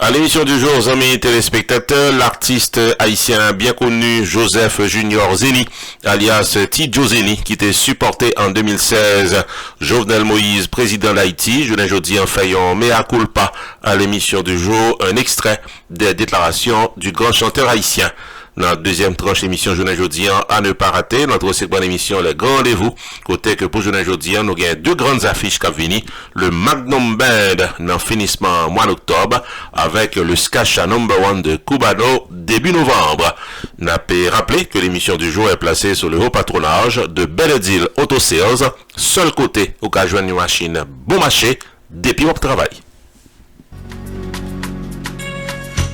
À l'émission du jour, amis téléspectateurs, l'artiste haïtien bien connu Joseph Junior Zeni, alias Tidjo Zeni, qui était supporté en 2016. Jovenel Moïse, président d'Haïti, je l'ai jeudi en faillant mea culpa à l'émission du jour, un extrait des déclarations du grand chanteur haïtien. Dans la deuxième tranche émission Journée Jeudi à ne pas rater, notre seconde émission Les Grands Rendez-vous, côté que pour Journée Jeudi nous avons deux grandes affiches qui viennent, le Magnum Band dans finissement mois d'octobre avec le Skacha #1 de Cubano début novembre. N'a pas rappelé que l'émission du jour est placée sur le haut patronage de Better Deal Auto Sales, seul côté où qu'a joindre une machine bon marché depuis votre travail.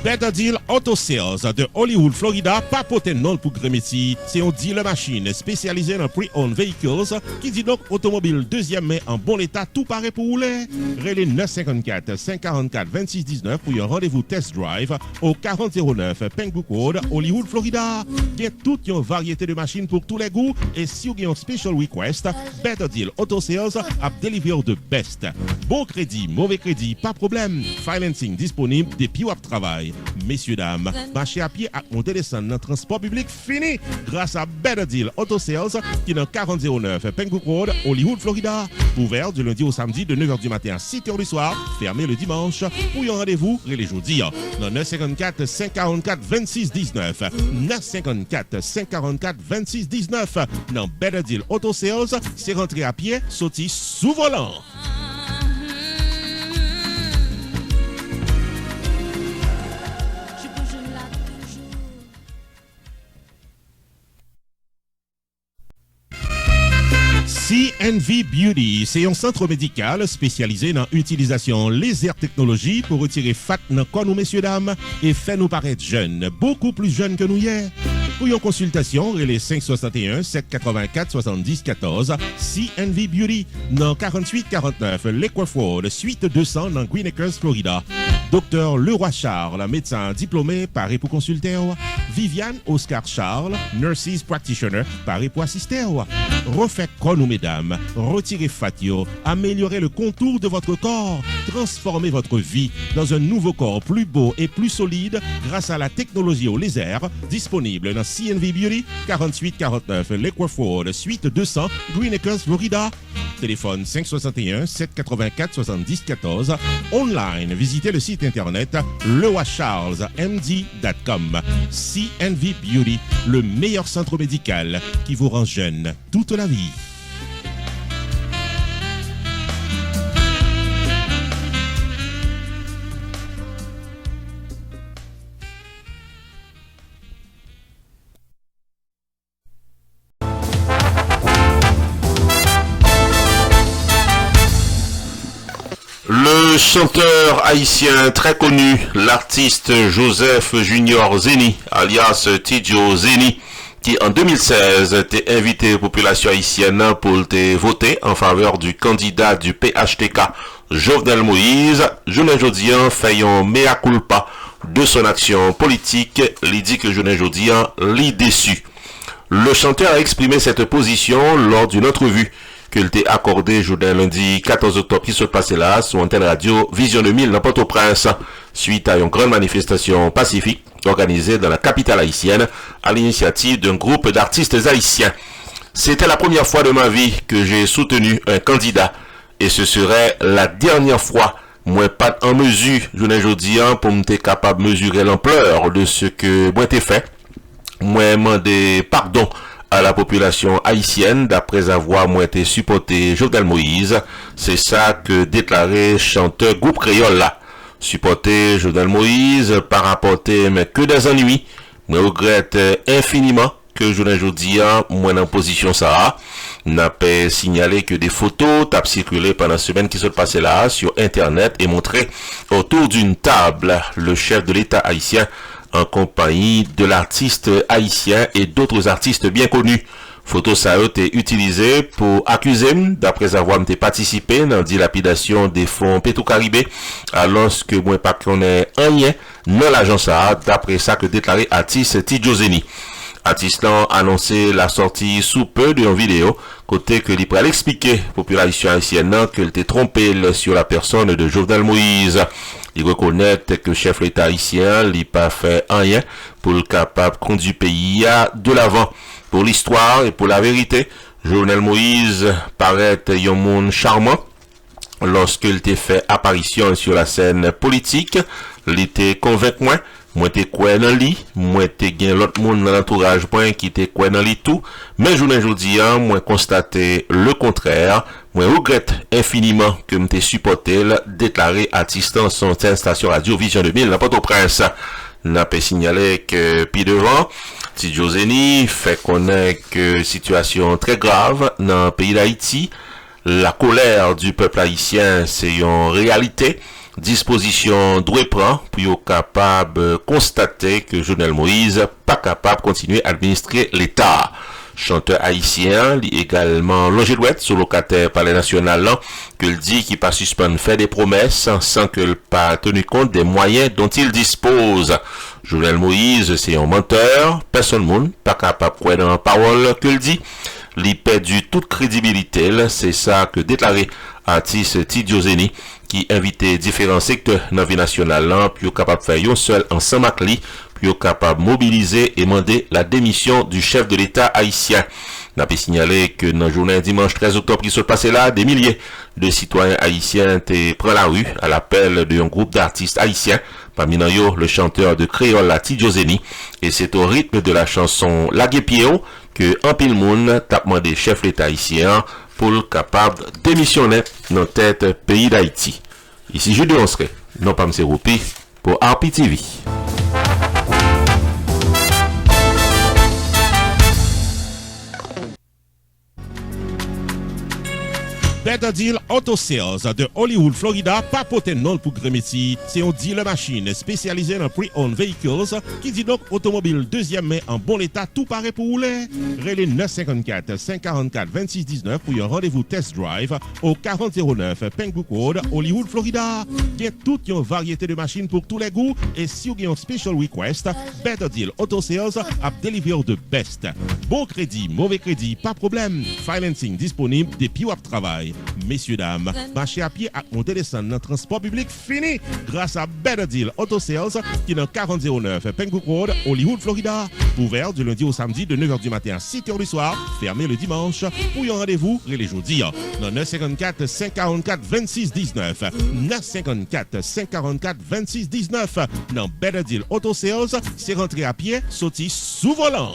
Better Deal Auto Sales de Hollywood, Florida, papoté non pour Gréméti. C'est un dealer machine spécialisé dans pre-owned vehicles qui dit donc automobile deuxième main en bon état, tout paraît pour rouler. Relais 954 544 2619 pour un rendez-vous test drive au 4009 Penbrook Road, Hollywood, Florida. Il y a toute une variété de machines pour tous les goûts et si vous avez un special request, Better Deal Auto Sales a délivré de best. Bon crédit, mauvais crédit, pas problème. Financing disponible depuis votre travail. Messieurs, dames, marcher à pied à monter descendre dans le transport public fini grâce à Better Deal Auto Sales qui est dans 4009 Penbrook Road, Hollywood, Florida. Ouvert du lundi au samedi de 9h du matin à 6h du soir, fermé le dimanche. Pour un rendez-vous, les jeudis dans 954 544 2619. 954 544 2619. Dans Better Deal Auto Sales, c'est rentré à pied, sorti sous volant. CNV Beauty, c'est un centre médical spécialisé dans l'utilisation laser technologie pour retirer fat dans corps nous messieurs dames et faire nous paraître jeunes, beaucoup plus jeunes que nous hier. Pour une consultation, relais 561 784 70 14 CNV Beauty dans 4849 Lakewood Road, suite 200 dans Green Acres, Florida. Docteur Leroy Charles, médecin diplômé, paré pour consulter. Viviane Oscar Charles, nurses practitioner, paré pour assister. Refait corps nous mesdames, retirez fatio, améliorez le contour de votre corps, transformez votre vie dans un nouveau corps plus beau et plus solide grâce à la technologie au laser disponible dans CNV Beauty 4849 Lakewood Road, suite 200 Green Acres, Florida. Téléphone 561 784 70 14. Online, visitez le site internet leroycharlesmd.com. CNV Beauty, le meilleur centre médical qui vous rend jeune toute la vie. Le chanteur haïtien très connu, l'artiste Joseph Junior Zeni, alias Tidjo Zeni, qui en 2016 était invité population haïtienne pour voter en faveur du candidat du PHTK, Jovenel Moïse, Journée Jodian fait un mea culpa de son action politique, il dit que Journée Jodian l'y déçu. Le chanteur a exprimé cette position lors d'une entrevue qu'il t'est accordé jeudi lundi 14 octobre qui se passait là sur antenne radio Vision 2000 dans Port-au-Prince suite à une grande manifestation pacifique organisée dans la capitale haïtienne à l'initiative d'un groupe d'artistes haïtiens. C'était la première fois de ma vie que j'ai soutenu un candidat et ce serait la dernière fois. Moi pas en mesure, je n'ai aujourd'hui pour me capable de mesurer l'ampleur de ce que moi t'ai fait. Moi demandé pardon à la population haïtienne d'après avoir moi été supporté Jovenel Moïse. C'est ça que déclarait chanteur groupe créole là. Supporter Jovenel Moïse par rapporter mais que des ennuis. Moi regrette infiniment que je ne dis moi en position ça n'a pas signalé que des photos tapent circulé pendant la semaine qui se passait là sur internet et montré autour d'une table le chef de l'État haïtien en compagnie de l'artiste haïtien et d'autres artistes bien connus. Photo ça a été utilisée pour accuser d'après avoir participé dans la dilapidation des fonds Petro-Caribé alors que moi pas connais rien dans l'agence ça d'après ça que déclaré artiste Tidjo Zeni. Artiste a annoncé la sortie sous peu d'une vidéo côté que il pourrait expliquer population haïtienne qu'il était trompé sur la personne de Jovenel Moïse. Il reconnaît que chef l'État haïtien n'a pas fait rien pour le capable conduire le pays de l'avant. Pour l'histoire et pour la vérité, Jovenel Moïse paraît un monde charmant. Lorsqu'il était fait apparition sur la scène politique, il était convaincu moi t'es quoi dans lui, moi t'es gain l'autre monde dans l'entourage point qui t'es quoi dans lui tout, mais aujourd'hui moi constaté le contraire, moi regrette infiniment que m'était supporté déclaré artiste en son station radio Vision 2000 dans Port-au-Prince. N'a pas signalé que puis devant Tidjo Zeni fait connaître que situation très grave dans le pays d'Haïti. La colère du peuple haïtien, c'est une réalité. Disposition doit prendre pour être capable de constater que Jovenel Moïse pas capable de continuer à administrer l'État. Chanteur haïtien, il également logé douette sur locataire palais national, qu'il dit qu'il pas suspendre faire des promesses sans qu'il pas tenu compte des moyens dont il dispose. Jovenel Moïse, c'est un menteur, personne monde pas capable de croire dans la parole qu'il dit. Il perdu toute crédibilité, c'est ça que déclaré artiste Tidjo Zeni qui invitait différents secteurs dans la vie nationale pour capable faire un seul ensemble avec lui pour capable mobiliser et demander la démission du chef de l'État haïtien. N'a pas signalé que dans la journée dimanche 13 octobre qui se passait là, des milliers de citoyens haïtiens étaient pris la rue à l'appel d'un groupe d'artistes haïtiens, parmi eux le chanteur de créole Tidjo Zeni, et c'est au rythme de la chanson La Guépio que en pile monde t'a demandé chef l'État haïtien pour le capable de démissionner dans tête pays d'Haïti. Ici Jules Onsre, non pas M. Roupi, pour RPTV. Better Deal Auto Sales de Hollywood, Florida, papote non pour Gréméti. C'est un dealer machine spécialisé dans pre-owned vehicles qui dit donc automobile deuxième main en bon état, tout paraît pour rouler. Relais 954 544 2619 pour un rendez-vous test drive au 4009 Penbrook Road, Hollywood, Florida. Il y a toute une variété de machines pour tous les goûts et si vous avez un special request, Better Deal Auto Sales a délivré de best. Bon crédit, mauvais crédit, pas problème. Financing disponible depuis wap travail. Messieurs, dames, marcher à pied à monter descendre dans le transport public fini grâce à Better Deal Auto Sales qui est dans 4009 Penbrook Road, Hollywood, Florida. Ouvert du lundi au samedi de 9h du matin à 6h du soir, fermé le dimanche. Pour un rendez-vous, les jeudis dans 954 544 2619. 954 544 2619. Dans Better Deal Auto Sales, c'est rentré à pied, sorti sous volant.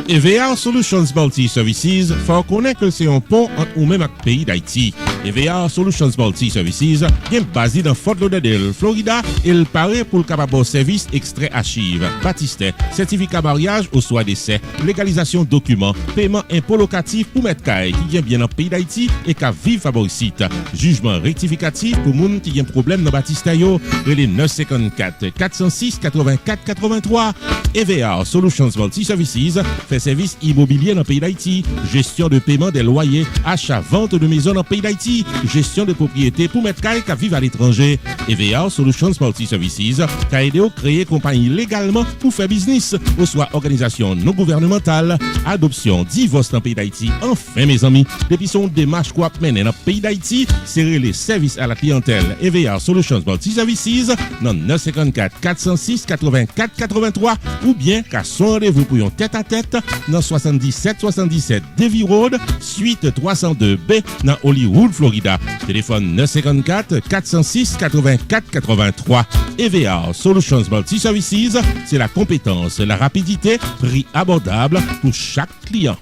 EVA Solutions Multi Services faut connaître que c'est un pont entre ou même avec le pays d'Haïti. EVA Solutions Multi Services est basé dans Fort Lauderdale, Florida, et il paraît pour le capable service extrait archive, baptiste, certificat mariage au soit décès, légalisation documents, paiement impôt locatif pour mettre qui vient bien dans le pays d'Haïti et qui vive favoricite, jugement rectificatif pour moun qui a un problème dans baptiste yo, les 954 406 84 83. EVA Solutions Multi Services fait service immobilier dans le pays d'Haïti, gestion de paiement des loyers, achat, vente de maisons dans le pays d'Haïti, gestion de propriété pour mettre qui vivent à l'étranger. EVA Solutions Multi Services qui a aidé à créer compagnie légalement pour faire business, ou soit organisation non gouvernementale, adoption, divorce dans le pays d'Haïti. Enfin mes amis, depuis son démarche qu'on mener dans le pays d'Haïti, c'est les services à la clientèle. EVA Solutions Multi Services dans 954 406 84 83 ou bien qu'à son rendez-vous pour un tête-à-tête dans 77 Davie Road, suite 302B dans Hollywood, Florida. Téléphone 954 406 84 83. EVA Solutions Multi Services, c'est la compétence, la rapidité, prix abordable pour chaque client.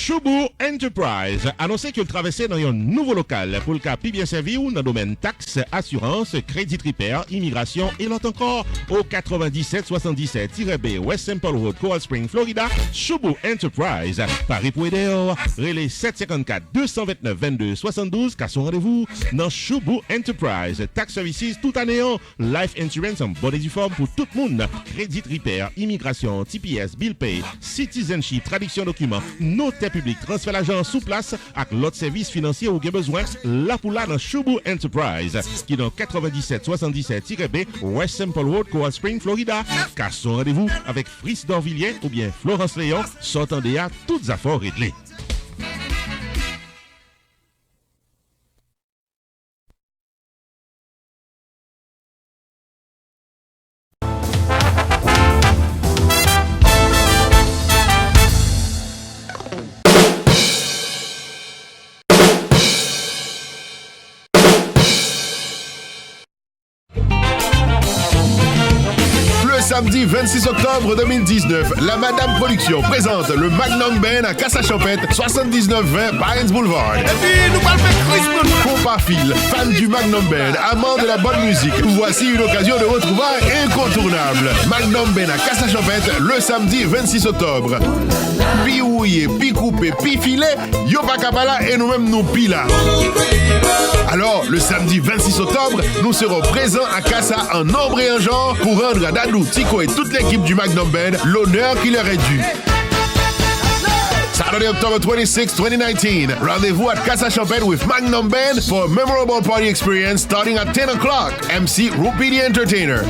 Choubou Enterprise annoncé qu'il traversait dans un nouveau local pour le cas bien servi ou dans le domaine taxes, assurance, crédit repair, immigration et l'autre encore au 9777-B West Temple Road, Coral Spring, Florida. Choubou Enterprise, Paris pour aider, relais 754 229 22 72 qu'à son rendez-vous dans Choubou Enterprise. Tax services tout année, life insurance en bonne et due forme pour tout le monde, crédit repair, immigration, TPS, bill pay, citizenship, traduction documents, no TP public transfert l'argent sous place avec l'autre service financier ou besoin là pour là dans Shubu Enterprise qui dans 9777-B West Temple Road, Coral Spring, Florida. Car son rendez-vous avec Fritz Dorvilliers ou bien Florence Léon sortant déjà toutes affaires réglées. Samedi 26 octobre 2019, la Madame Production présente le Magnum Band à Casa-Champette, 7920 Pines Boulevard. Et puis, nous parlons de Christmas. Compafile, fan du Magnum Band, amant de la bonne musique, voici une occasion de retrouvailles incontournable. Magnum Band à Casa-Champette, le samedi 26 octobre. Pi rouillé, pi coupé, pi filé, yo pa kabala et nous-mêmes nous pila. Alors, le samedi 26 octobre, nous serons présents à Casa en nombre et en genre pour rendre à Dadou, Tico et toute l'équipe du Magnum Band l'honneur qui leur est dû. Saturday, October 26, 2019. Rendez-vous at Casa-Champette with Magnum Band for a memorable party experience starting at 10 o'clock. MC Rupi the Entertainer.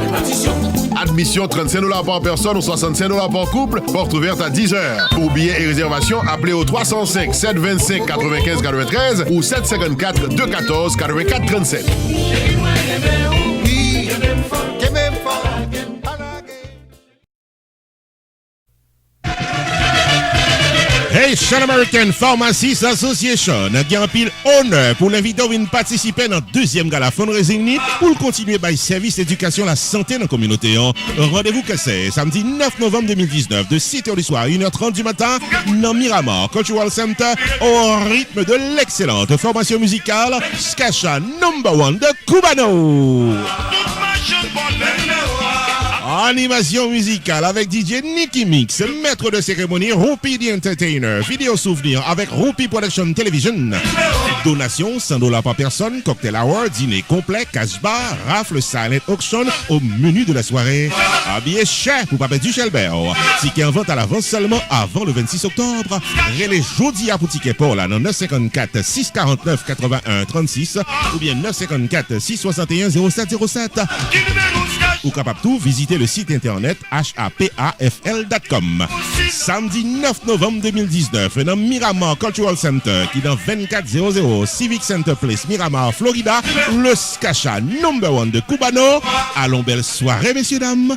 Admission $35 par personne ou $65 par couple. Porte ouverte à 10h. Pour billets et réservations, appelez au 305 725 95 93 ou 754 214 84 37. Haitian American Pharmacists Association a un pile honneur pour l'inviter à participer dans le deuxième gala fundraising pour continuer par service d'éducation à la santé dans la communauté. Rendez-vous que c'est samedi 9 novembre 2019 de 7h du soir à 1h30 du matin dans Miramar Cultural Center au rythme de l'excellente formation musicale Skasha #1 de Cubano. Animation musicale avec DJ Nicky Mix, maître de cérémonie Rupi the Entertainer, vidéo souvenir avec Rupi Production Television. Donation $100 par personne, cocktail hour, dîner complet, cash bar, rafle silent auction au menu de la soirée. Habillé cher pour Papa du Shelbert. Ticket en vente à l'avance seulement avant le 26 octobre. Relais jeudi à pour ticket pour là dans 954 649 81 36 ou bien 954 661 0707. Ou capable tout visiter le site internet hapafl.com. Samedi 9 novembre 2019 dans Miramar Cultural Center qui dans 2400 Civic Center Place Miramar Florida, le Skasha #1 de Cubano. Allons belle soirée messieurs dames.